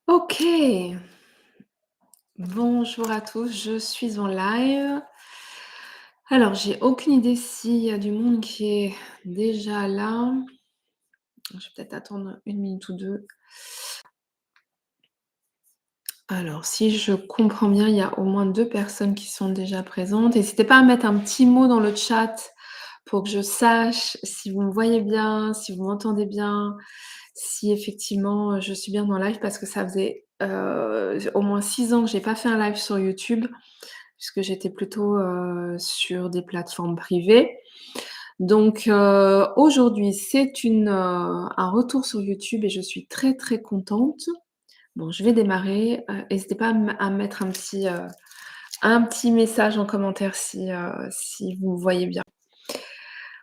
OK. Bonjour à tous, je suis en live. Alors, j'ai aucune idée s'il y a du monde qui est déjà là. Je vais peut-être attendre une minute ou 2. Alors, si je comprends bien, il y a au moins 2 personnes qui sont déjà présentes. N'hésitez pas à mettre un petit mot dans le chat pour que je sache si vous me voyez bien, si vous m'entendez bien, si effectivement, je suis bien dans le live parce que ça faisait, au moins 6 ans que j'ai pas fait un live sur YouTube. Puisque j'étais plutôt, sur des plateformes privées. Donc, aujourd'hui, c'est un retour sur YouTube et je suis très, très contente. Bon, je vais démarrer, n'hésitez pas à me mettre un petit message en commentaire si vous me voyez bien.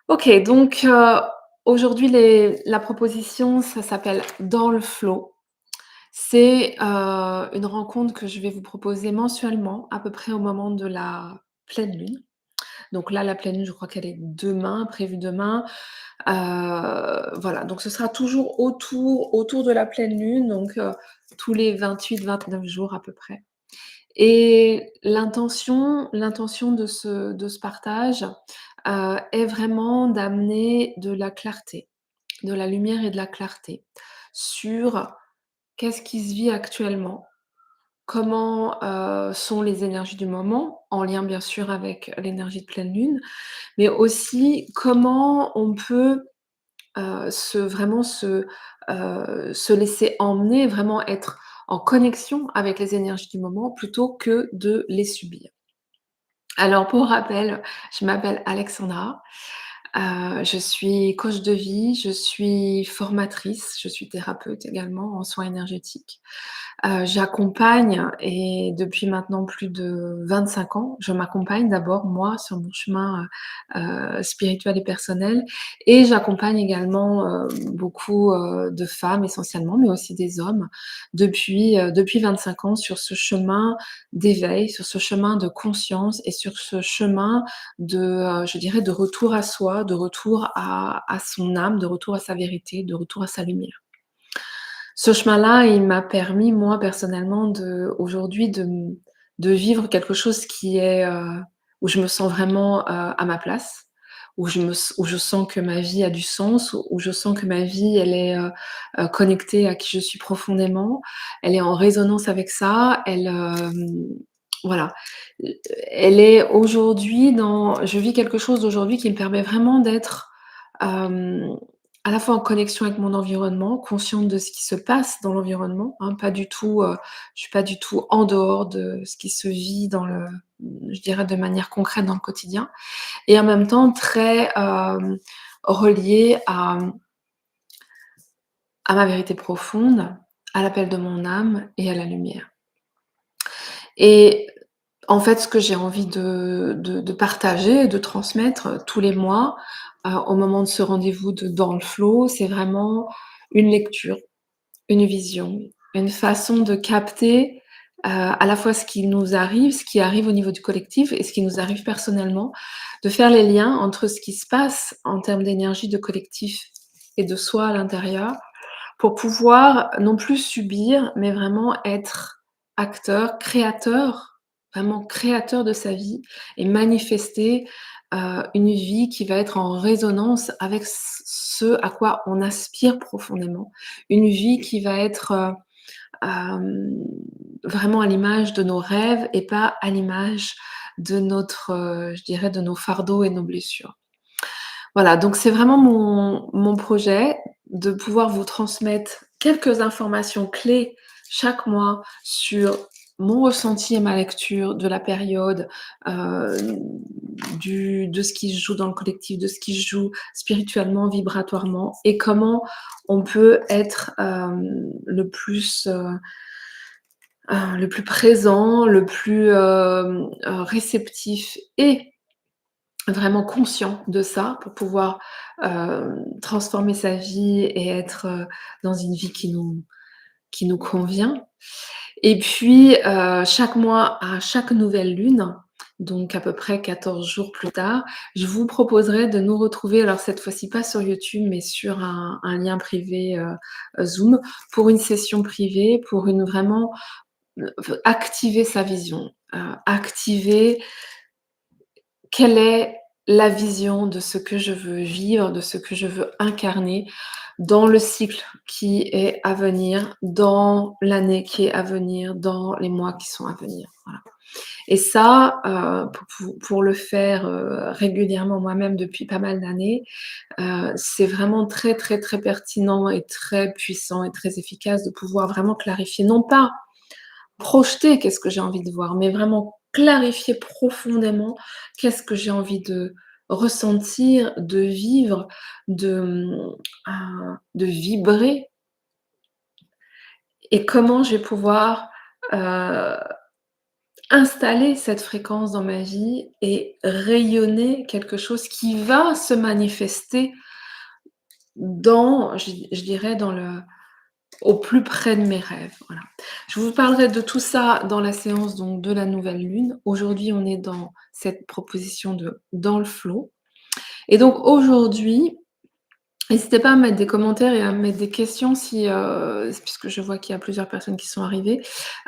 OK, donc, aujourd'hui la proposition, ça s'appelle «Dans le flow». C'est, une rencontre que je vais vous proposer mensuellement, à peu près au moment de la pleine lune. Donc là, la pleine lune, je crois qu'elle est demain, prévue demain. Voilà, donc ce sera toujours autour de la pleine lune, donc tous les 28-29 jours à peu près. Et l'intention de ce partage, est vraiment d'amener de la clarté, de la lumière et de la clarté sur qu'est-ce qui se vit actuellement, comment, sont les énergies du moment, en lien bien sûr avec l'énergie de pleine lune, mais aussi comment on peut, se laisser emmener, vraiment être en connexion avec les énergies du moment plutôt que de les subir. Alors pour rappel, je m'appelle Alexandra, je suis coach de vie, je suis formatrice, je suis thérapeute également en soins énergétiques. J'accompagne et depuis maintenant plus de 25 ans, je m'accompagne d'abord moi sur mon chemin, spirituel et personnel et j'accompagne également, beaucoup, de femmes essentiellement, mais aussi des hommes depuis 25 ans sur ce chemin d'éveil, sur ce chemin de conscience et sur ce chemin de, je dirais de retour à soi, de retour à son âme, de retour à sa vérité, de retour à sa lumière. Ce chemin-là, il m'a permis, moi, personnellement, aujourd'hui, de vivre quelque chose qui est, où je me sens vraiment, à ma place, où je sens que ma vie a du sens, où je sens que ma vie, elle est, connectée à qui je suis profondément. Elle est en résonance avec ça. Voilà. Elle est aujourd'hui je vis quelque chose aujourd'hui qui me permet vraiment d'être, hem à la fois en connexion avec mon environnement, consciente de ce qui se passe dans l'environnement, hein, pas du tout, je suis pas du tout en dehors de ce qui se vit je dirais de manière concrète dans le quotidien et en même temps très, reliée à ma vérité profonde, à l'appel de mon âme et à la lumière. Et en fait, ce que j'ai envie de partager et de transmettre, tous les mois, au moment de ce rendez-vous de Dans le flow, c'est vraiment une lecture, une vision, une façon de capter, à la fois ce qui nous arrive, ce qui arrive au niveau du collectif et ce qui nous arrive personnellement, de faire les liens entre ce qui se passe en termes d'énergie de collectif et de soi à l'intérieur, pour pouvoir non plus subir, mais vraiment être acteur, créateur, vraiment créateur de sa vie et manifester, une vie qui va être en résonance avec ce à quoi on aspire profondément. Une vie qui va être, hem, vraiment à l'image de nos rêves et pas à l'image de je dirais de nos fardeaux et nos blessures. Voilà, donc c'est vraiment mon projet de pouvoir vous transmettre quelques informations clés chaque mois sur mon ressenti et ma lecture de la période, heu, de ce qui se joue dans le collectif, de ce qui se joue spirituellement, vibratoirement et comment on peut être, le plus présent, le plus, réceptif et vraiment conscient de ça pour pouvoir, transformer sa vie et être, dans une vie qui nous convient et puis, chaque mois, à chaque nouvelle lune, donc à peu près 14 jours plus tard, je vous proposerai de nous retrouver, alors cette fois-ci pas sur YouTube, mais sur un lien privé, Zoom, pour une session privée, pour une vraiment, activer sa vision, activer quelle est la vision de ce que je veux vivre, de ce que je veux incarner dans le cycle qui est à venir, dans l'année qui est à venir, dans les mois qui sont à venir, voilà. Et ça, pour le faire, régulièrement moi-même depuis pas mal d'années, c'est vraiment très, très, très pertinent et très puissant et très efficace de pouvoir vraiment clarifier, non pas projeter qu'est-ce que j'ai envie de voir, mais vraiment clarifier profondément qu'est-ce que j'ai envie de ressentir, de vivre, de vibrer et comment je vais pouvoir, heu, installer cette fréquence dans ma vie et rayonner quelque chose qui va se manifester dans, je dirais dans le au plus près de mes rêves, voilà. Je vous parlerai de tout ça dans la séance donc de la nouvelle lune. Aujourd'hui, on est dans cette proposition de dans le flow et donc aujourd'hui, n'hésitez pas à mettre des commentaires et à mettre des questions si, puisque je vois qu'il y a plusieurs personnes qui sont arrivées,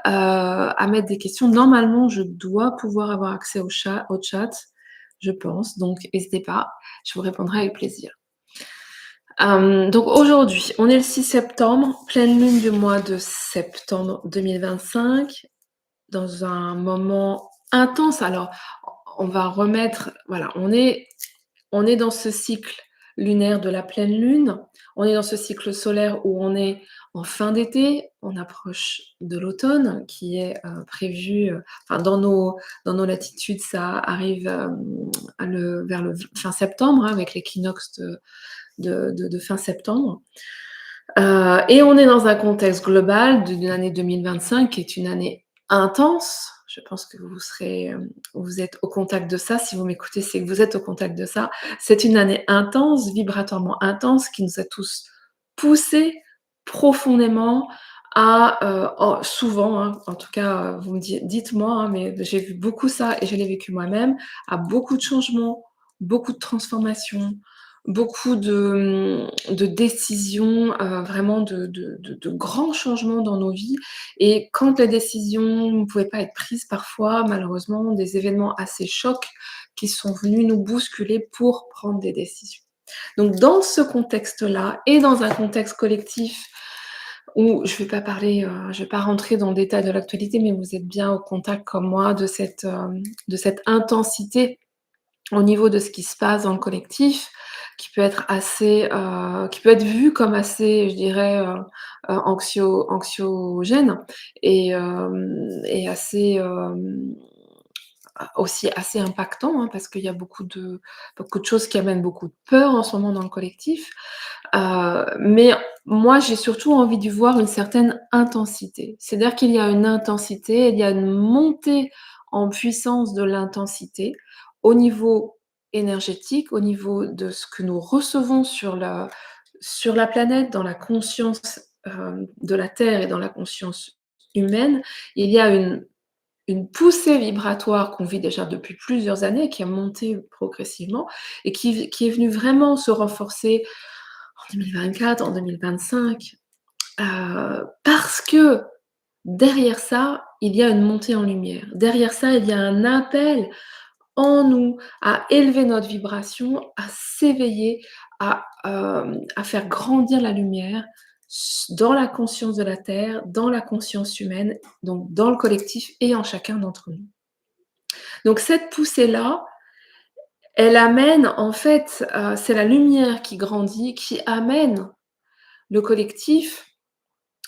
à mettre des questions. Normalement, je dois pouvoir avoir accès au chat, je pense, donc n'hésitez pas, je vous répondrai avec plaisir. Donc aujourd'hui, on est le 6 septembre, pleine lune du mois de septembre 2025, dans un moment intense. Alors, on va remettre, voilà, on est dans ce cycle lunaire de la pleine lune, on est dans ce cycle solaire où on est en fin d'été, on approche de l'automne qui est, prévu, enfin dans nos latitudes, ça arrive, vers le fin septembre, hein, avec l'équinoxe de fin septembre. Et on est dans un contexte global d'une année 2025 qui est une année intense. Je pense que vous êtes au contact de ça. Si vous m'écoutez, c'est que vous êtes au contact de ça. C'est une année intense, vibratoirement intense, qui nous a tous poussés profondément souvent, hein, en tout cas, vous me dites-moi, hein, mais j'ai vu beaucoup ça et je l'ai vécu moi-même, à beaucoup de changements, beaucoup de transformations, beaucoup de décisions, vraiment de grands changements dans nos vies et quand les décisions ne pouvaient pas être prises parfois, malheureusement, des événements assez chocs qui sont venus nous bousculer pour prendre des décisions. Donc dans ce contexte-là et dans un contexte collectif où je vais pas rentrer dans le détail de l'actualité, mais vous êtes bien au contact comme moi de cette intensité au niveau de ce qui se passe dans le collectif, qui peut être vu comme assez, je dirais, anxiogène et assez, aussi assez impactant, hein, parce qu'il y a beaucoup de choses qui amènent beaucoup de peur en ce moment dans le collectif. Mais moi, j'ai surtout envie d'y voir une certaine intensité. C'est-à-dire qu'il y a une intensité, il y a une montée en puissance de l'intensité au niveau énergétique, au niveau de ce que nous recevons sur la planète, dans la conscience, de la Terre et dans la conscience humaine. Il y a une poussée vibratoire qu'on vit déjà depuis plusieurs années, qui a monté progressivement et qui est venue vraiment se renforcer en 2024, en 2025, parce que derrière ça, il y a une montée en lumière. Derrière ça, il y a un appel en nous à élever notre vibration, à s'éveiller, à faire grandir la lumière dans la conscience de la Terre, dans la conscience humaine, donc dans le collectif et en chacun d'entre nous. Donc cette poussée-là, elle amène en fait, c'est la lumière qui grandit, qui amène le collectif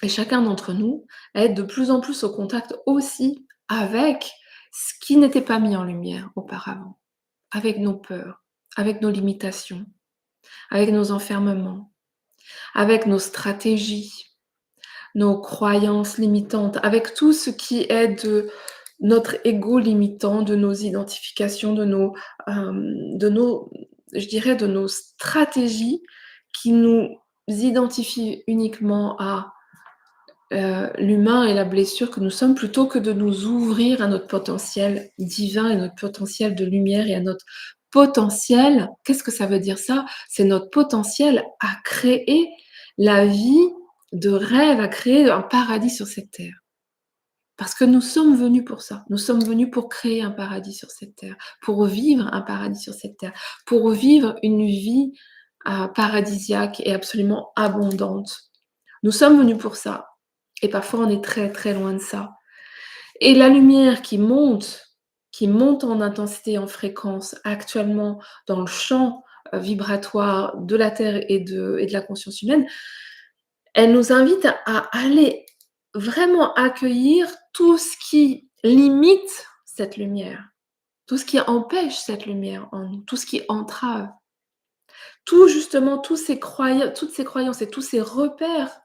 et chacun d'entre nous à être de plus en plus au contact aussi avec ce qui n'était pas mis en lumière auparavant, avec nos peurs, avec nos limitations, avec nos enfermements, avec nos stratégies, nos croyances limitantes, avec tout ce qui est de notre ego limitant, de nos identifications, de nos je dirais, de nos stratégies qui nous identifient uniquement à l'humain et la blessure que nous sommes, plutôt que de nous ouvrir à notre potentiel divin et notre potentiel de lumière et à notre potentiel. Qu'est-ce que ça veut dire ça? C'est notre potentiel à créer la vie de rêve, à créer un paradis sur cette terre. Parce que nous sommes venus pour ça. Nous sommes venus pour créer un paradis sur cette terre, pour vivre un paradis sur cette terre, pour vivre une vie paradisiaque et absolument abondante. Nous sommes venus pour ça. Et parfois, on est très, très loin de ça. Et la lumière qui monte en intensité, en fréquence, actuellement dans le champ vibratoire de la Terre et de la conscience humaine, elle nous invite à aller vraiment accueillir tout ce qui limite cette lumière, tout ce qui empêche cette lumière en nous, tout ce qui entrave. Tout justement, toutes ces croyances et tous ces repères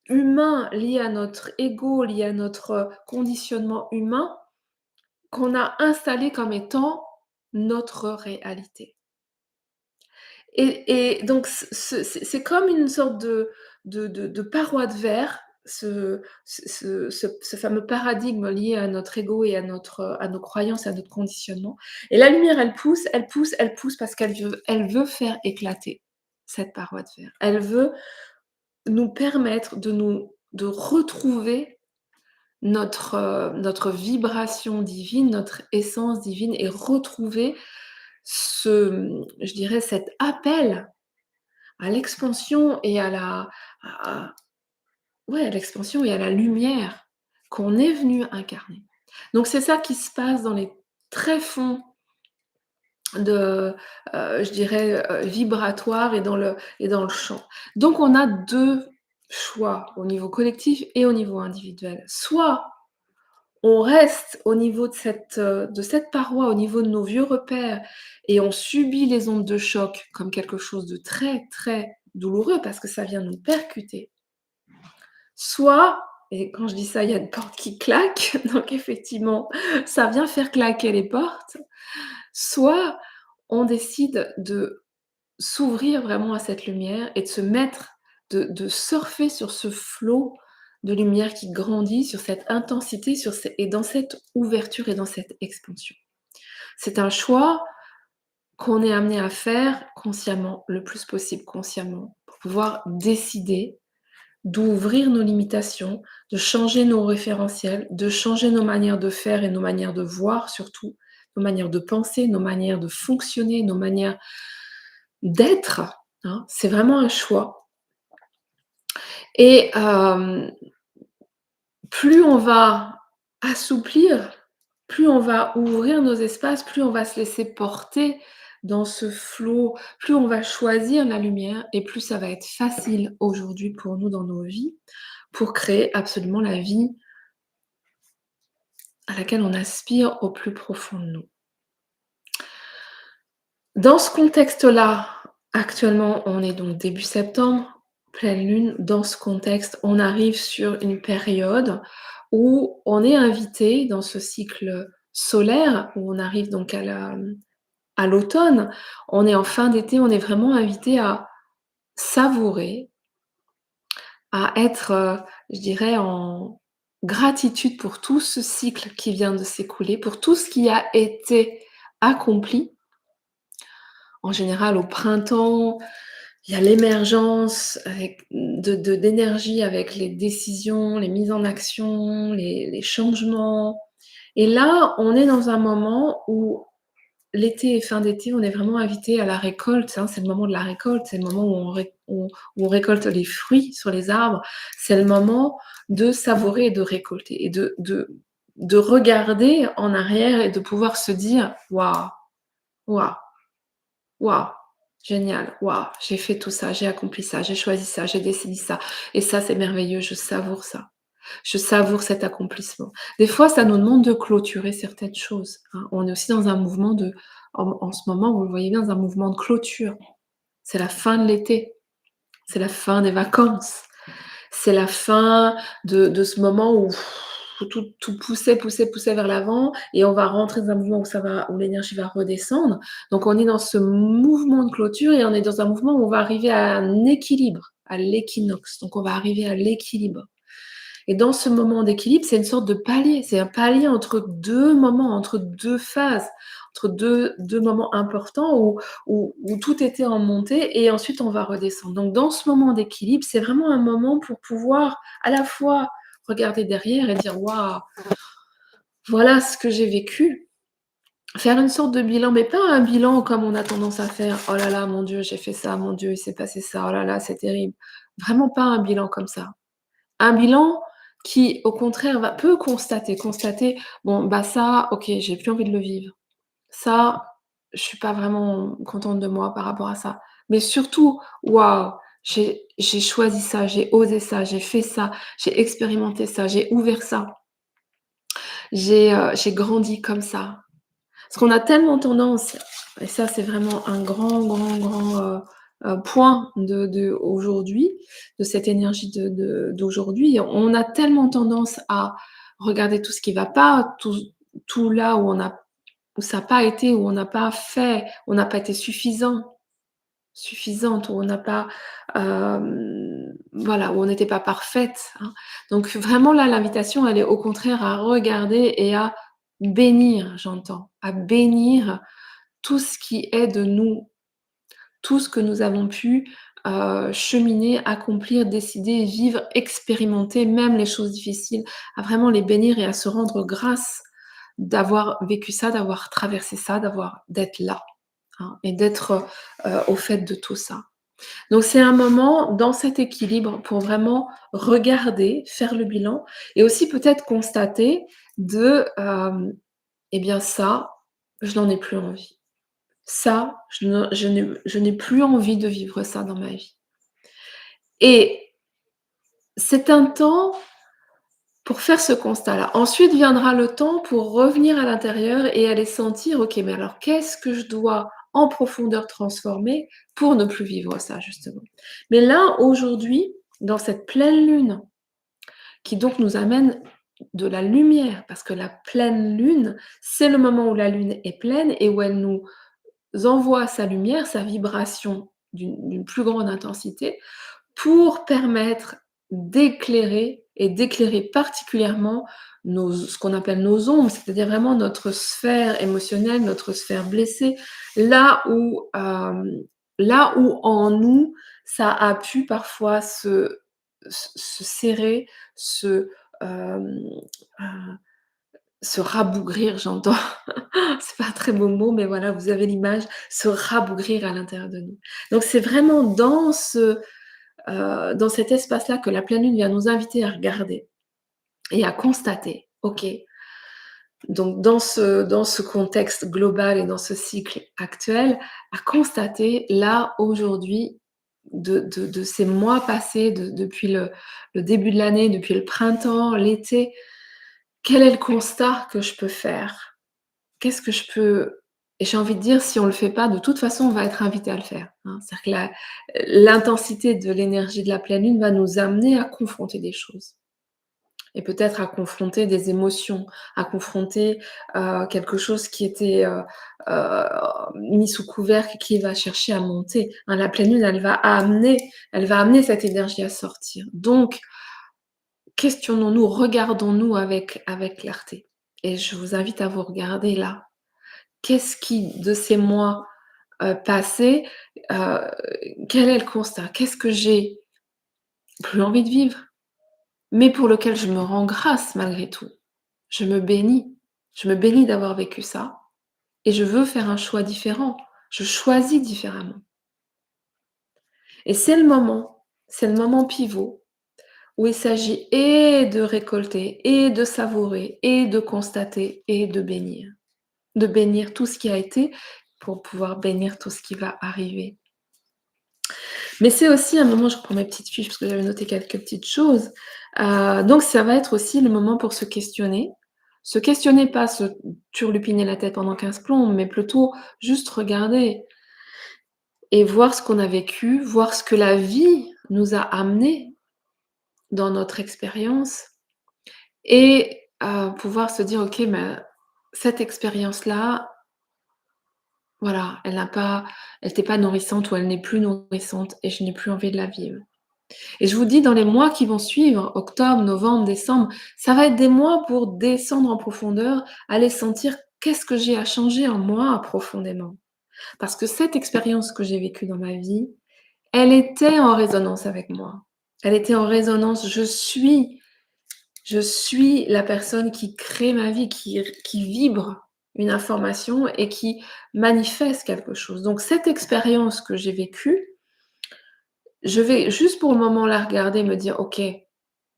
humains liés à notre ego, liés à notre conditionnement humain, qu'on a installés comme étant notre réalité. Et donc c'est comme une sorte de paroi de verre, ce fameux paradigme lié à notre ego et à nos croyances, à notre conditionnement. Et la lumière, elle pousse, elle pousse, elle pousse parce qu'elle veut faire éclater cette paroi de verre. Elle veut nous permettre de retrouver notre vibration divine, notre essence divine et retrouver je dirais cet appel à l'expansion et à ouais, à l'expansion et à la lumière qu'on est venu incarner. Donc c'est ça qui se passe dans les tréfonds de, je dirais, vibratoires et dans le champ. Donc on a 2 choix au niveau collectif et au niveau individuel. Soit on reste au niveau de cette paroi, au niveau de nos vieux repères et on subit les ondes de choc comme quelque chose de très, très douloureux parce que ça vient nous percuter. Soit, et quand je dis ça, il y a une porte qui claque, donc effectivement, ça vient faire claquer les portes. Soit on décide de s'ouvrir vraiment à cette lumière et de se mettre, de surfer sur ce flot de lumière qui grandit, sur cette intensité, et dans cette ouverture et dans cette expansion. C'est un choix qu'on est amené à faire consciemment, le plus possible consciemment, pour pouvoir décider d'ouvrir nos limitations, de changer nos référentiels, de changer nos manières de faire et nos manières de voir surtout, nos manières de penser, nos manières de fonctionner, nos manières d'être, hein. C'est vraiment un choix et plus on va assouplir, plus on va ouvrir nos espaces, plus on va se laisser porter dans ce flot, plus on va choisir la lumière et plus ça va être facile aujourd'hui pour nous dans nos vies, pour créer absolument la vie à laquelle on aspire au plus profond de nous. Dans ce contexte-là, actuellement, on est donc début septembre, pleine lune. Dans ce contexte, on arrive sur une période où on est invité dans ce cycle solaire, où on arrive donc à l'automne. On est en fin d'été, on est vraiment invité à savourer, à être, je dirais, en gratitude pour tout ce cycle qui vient de s'écouler, pour tout ce qui a été accompli. En général, au printemps, il y a l'émergence d'énergie avec les décisions, les mises en action, les changements. Et là, on est dans un moment où l'été et fin d'été, on est vraiment invité à la récolte, hein. C'est le moment de la récolte, c'est le moment où on récolte les fruits sur les arbres. C'est le moment de savourer et de récolter et de regarder en arrière et de pouvoir se dire: «Waouh, waouh, waouh, génial, waouh, j'ai fait tout ça, j'ai accompli ça, j'ai choisi ça, j'ai décidé ça et ça, c'est merveilleux, je savoure ça. Je savoure cet accomplissement». Des fois, ça nous demande de clôturer certaines choses, hein. On est aussi dans un mouvement en ce moment, vous le voyez bien, dans un mouvement de clôture. C'est la fin de l'été, c'est la fin des vacances, c'est la fin de ce moment où tout poussait vers l'avant et on va rentrer dans un mouvement où l'énergie va redescendre. Donc on est dans ce mouvement de clôture et on est dans un mouvement où on va arriver à un équilibre, à l'équinoxe. Donc on va arriver à l'équilibre. Et dans ce moment d'équilibre, c'est une sorte de palier. C'est un palier entre 2 moments, entre 2 phases, entre deux moments importants où tout était en montée et ensuite on va redescendre. Donc dans ce moment d'équilibre, c'est vraiment un moment pour pouvoir à la fois regarder derrière et dire: «Waouh, voilà ce que j'ai vécu». Faire une sorte de bilan, mais pas un bilan comme on a tendance à faire: «Oh là là, mon Dieu, j'ai fait ça, mon Dieu, il s'est passé ça, oh là là, c'est terrible». Vraiment pas un bilan comme ça. Un bilan qui, au contraire, peut constater: «Bon, bah, ça, OK, j'ai plus envie de le vivre. Ça, je suis pas vraiment contente de moi par rapport à ça». Mais surtout: «Waouh, j'ai choisi ça, j'ai osé ça, j'ai fait ça, j'ai expérimenté ça, j'ai ouvert ça, j'ai grandi comme ça». Parce qu'on a tellement tendance, et ça c'est vraiment un grand point de aujourd'hui, de cette énergie d'aujourd'hui. On a tellement tendance à regarder tout ce qui va pas, tout là où ça a pas été, où on n'a pas fait, où on n'a pas été suffisante, où on n'a pas, voilà, où on n'était pas parfaite, hein. Donc vraiment là, l'invitation, elle est au contraire à regarder et à bénir, j'entends, à bénir tout ce qui est de nous, tout ce que nous avons pu, cheminer, accomplir, décider, vivre, expérimenter, même les choses difficiles, à vraiment les bénir et à se rendre grâce d'avoir vécu ça, d'avoir traversé ça, d'être là, hein, et d'être, au fait de tout ça. Donc c'est un moment dans cet équilibre pour vraiment regarder, faire le bilan et aussi peut-être constater eh bien ça, je n'en ai plus envie. Ça, je n'ai plus envie de vivre ça dans ma vie. Et c'est un temps pour faire ce constat-là. Ensuite viendra le temps pour revenir à l'intérieur et aller sentir: «OK, mais alors qu'est-ce que je dois en profondeur transformer pour ne plus vivre ça justement?» Mais là, aujourd'hui, dans cette pleine lune qui donc nous amène de la lumière, parce que la pleine lune, c'est le moment où la lune est pleine et où elle nous envoie sa lumière, sa vibration d'une plus grande intensité pour permettre d'éclairer particulièrement ce qu'on appelle nos ombres, c'est-à-dire vraiment notre sphère émotionnelle, notre sphère blessée, là où, là où en nous, ça a pu parfois se serrer, se, hem, heu, se rabougrir, j'entends. C'est pas un très beau mot, mais voilà, vous avez l'image, se rabougrir à l'intérieur de nous. Donc c'est vraiment dans cet espace-là que la pleine lune vient nous inviter à regarder et à constater, OK, donc dans ce contexte global et dans ce cycle actuel, à constater là, aujourd'hui, de ces mois passés, depuis le début de l'année, depuis le printemps, l'été, quel est le constat que je peux faire? Qu'est-ce que je peux et j'ai envie de dire, si on le fait pas, de toute façon, on va être invité à le faire, hein. C'est-à-dire que l'intensité de l'énergie de la pleine lune va nous amener à confronter des choses et peut-être à confronter des émotions, à confronter, quelque chose qui était, heu, mis sous couvercle et qui va chercher à monter, hein. La pleine lune, elle va amener cette énergie à sortir. Donc questionnons-nous, regardons-nous avec clarté et je vous invite à vous regarder là. Qu'est-ce qui, de ces mois, passés, heu, quel est le constat? Qu'est-ce que j'ai plus envie de vivre, mais pour lequel je me rends grâce malgré tout? Je me bénis. Je me bénis d'avoir vécu ça et je veux faire un choix différent. Je choisis différemment et c'est le moment pivot où il s'agit et de récolter et de savourer et de constater et de bénir. De bénir tout ce qui a été pour pouvoir bénir tout ce qui va arriver. Mais c'est aussi un moment, je reprends mes petites fiches parce que j'avais noté quelques petites choses. Donc ça va être aussi le moment pour se questionner. Se questionner, pas se turlupiner la tête pendant 15 plombes, mais plutôt juste regarder et voir ce qu'on a vécu, voir ce que la vie nous a amené dans notre expérience et pouvoir se dire: «OK, ben, cette expérience-là, voilà, elle n'était pas nourrissante ou elle n'est plus nourrissante et je n'ai plus envie de la vivre». Et je vous dis, dans les mois qui vont suivre, octobre, novembre, décembre, ça va être des mois pour descendre en profondeur, aller sentir qu'est-ce que j'ai à changer en moi profondément. Parce que cette expérience que j'ai vécue dans ma vie, elle était en résonance avec moi. Elle était en résonance. Je suis la personne qui crée ma vie, qui vibre une information et qui manifeste quelque chose. Donc cette expérience que j'ai vécue, je vais juste pour le moment la regarder et me dire: «OK,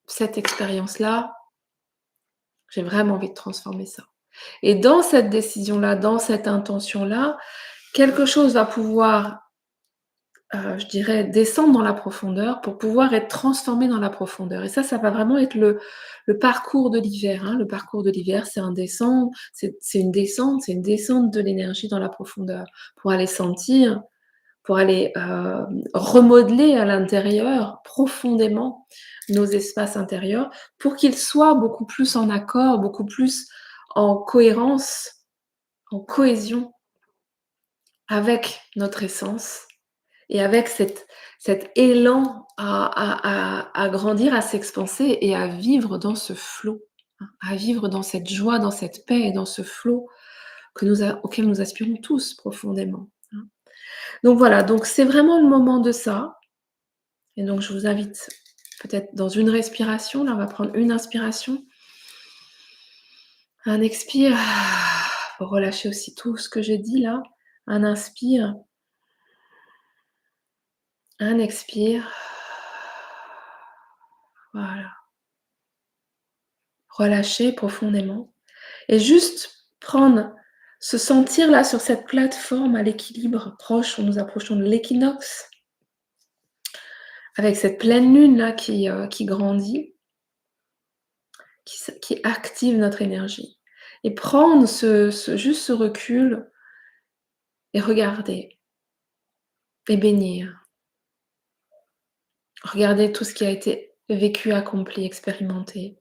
cette expérience-là, j'ai vraiment envie de transformer ça». Et dans cette décision-là, dans cette intention-là, quelque chose va pouvoir, je dirais, descendre dans la profondeur pour pouvoir être transformé dans la profondeur. Et ça va vraiment être le parcours de l'hiver, hein. Le parcours de l'hiver, c'est c'est une descente de l'énergie dans la profondeur pour aller sentir, pour aller, remodeler à l'intérieur, profondément, nos espaces intérieurs pour qu'ils soient beaucoup plus en accord, beaucoup plus en cohérence, en cohésion avec notre essence et avec cet élan à grandir, à s'expanser et à vivre dans ce flot, hein, à vivre dans cette joie, dans cette paix et dans ce flot auquel nous aspirons tous profondément, hein. Donc voilà, donc c'est vraiment le moment de ça. Et donc je vous invite peut-être dans une respiration, là on va prendre une inspiration, un expire, pour relâcher aussi tout ce que j'ai dit là. Un inspire, un expire. Voilà. Relâcher profondément et juste prendre, se sentir là sur cette plateforme à l'équilibre proche, nous approchons de l'équinoxe, avec cette pleine lune là qui grandit, qui active notre énergie et prendre juste ce recul et regarder et bénir. Regarder tout ce qui a été vécu, accompli, expérimenté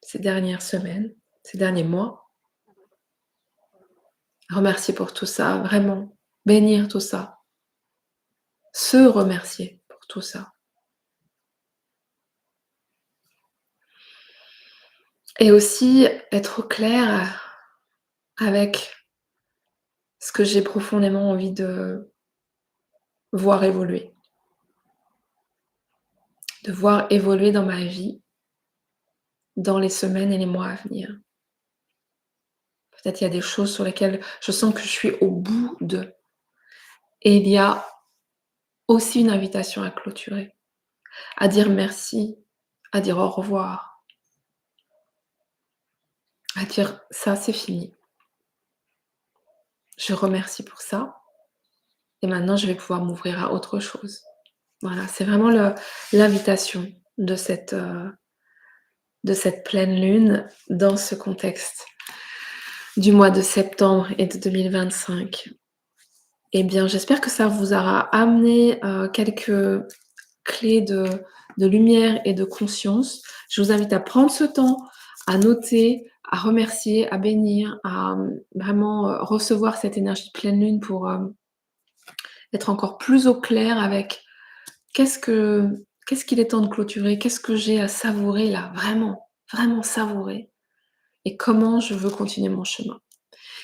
ces dernières semaines, ces derniers mois. Remercier pour tout ça, vraiment, bénir tout ça, se remercier pour tout ça. Et aussi être au clair avec ce que j'ai profondément envie de voir évoluer. De voir évoluer dans ma vie, dans les semaines et les mois à venir. Peut-être il y a des choses sur lesquelles je sens que je suis au bout de. Et il y a aussi une invitation à clôturer, à dire merci, à dire au revoir, à dire ça c'est fini. Je remercie pour ça et maintenant je vais pouvoir m'ouvrir à autre chose. Voilà, c'est vraiment l'invitation de cette pleine lune dans ce contexte du mois de septembre et de 2025. Eh bien, j'espère que ça vous aura amené, quelques clés de lumière et de conscience. Je vous invite à prendre ce temps, à noter, à remercier, à bénir, à, vraiment, recevoir cette énergie de pleine lune pour, être encore plus au clair avec qu'est-ce que qu'est-ce qu'il est temps de clôturer? Qu'est-ce que j'ai à savourer là? Vraiment, vraiment savourer et comment je veux continuer mon chemin.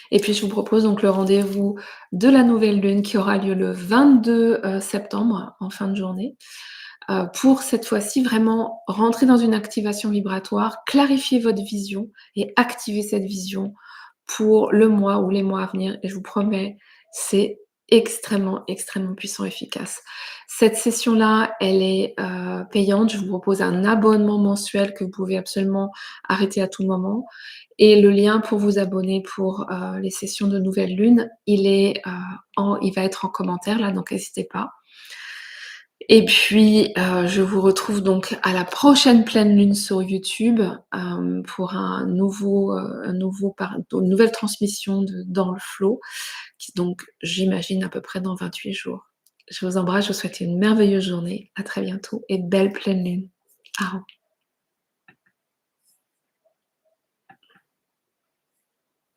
Et puis je vous propose donc le rendez-vous de la nouvelle lune qui aura lieu le 22, septembre en fin de journée, pour cette fois-ci vraiment rentrer dans une activation vibratoire, clarifier votre vision et activer cette vision pour le mois ou les mois à venir et je vous promets, c'est extrêmement, extrêmement puissant et efficace. Cette session-là, elle est, payante. Je vous propose un abonnement mensuel que vous pouvez absolument arrêter à tout moment et le lien pour vous abonner pour, les sessions de nouvelle lune, il va être en commentaire là, donc n'hésitez pas. Et puis, je vous retrouve donc à la prochaine pleine lune sur YouTube, pour une nouvelle transmission de Dans le flow, qui donc j'imagine à peu près dans 28 jours. Je vous embrasse, je vous souhaite une merveilleuse journée. À très bientôt et belle pleine lune. Au revoir.